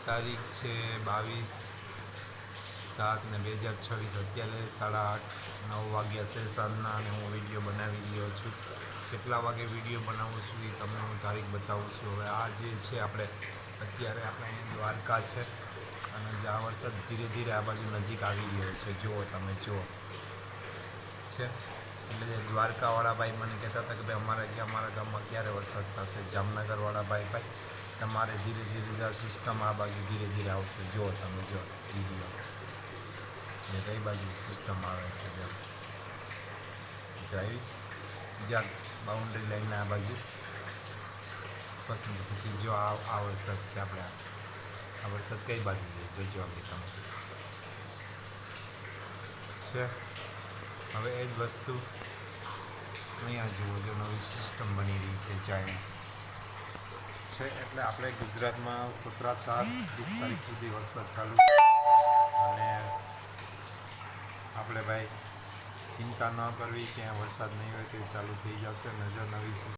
તારીખ છે 22/7/2026। અત્યારે 8:30-9 વાગ્યા છે સાંજના અને હું વિડીયો બનાવી રહ્યો છું। કેટલા વાગે વિડીયો બનાવું છું એ તમને હું તારીખ બતાવું છું। હવે આ જે છે અત્યારે આપણે દ્વારકા છે અને જે આ વરસાદ ધીરે ધીરે આ બાજુ નજીક આવી રહ્યો છે। જુઓ તમે જુઓ છે એટલે દ્વારકાવાળા ભાઈ મને કહેતા હતા કે ભાઈ અમારા ગામમાં ક્યારે વરસાદ થશે। જામનગરવાળા ભાઈ તમારે ધીરે ધીરે આ સિસ્ટમ આ બાજુ ધીરે ધીરે આવશે। જુઓ તમે જુઓ વિડીયો ને કઈ બાજુ સિસ્ટમ આવે છે આવી જ્યાં બાઉન્ડ્રી લાઈન આ બાજુ પસંદ પછી જો આ વરસાદ છે આપણે આ વરસાદ કઈ બાજુ જોજો આપણે તમે છે। હવે એ જ વસ્તુ અહીંયા જુઓ જો નવી સિસ્ટમ બની રહી છે ચાઇના છે એટલે આપણે ગુજરાતમાં 17/7/20 તારીખ સુધી વરસાદ ચાલુ છે અને આપણે ભાઈ ચિંતા ન કરવી કે વરસાદ નહીં હોય તો ચાલુ થઈ જશે। નવી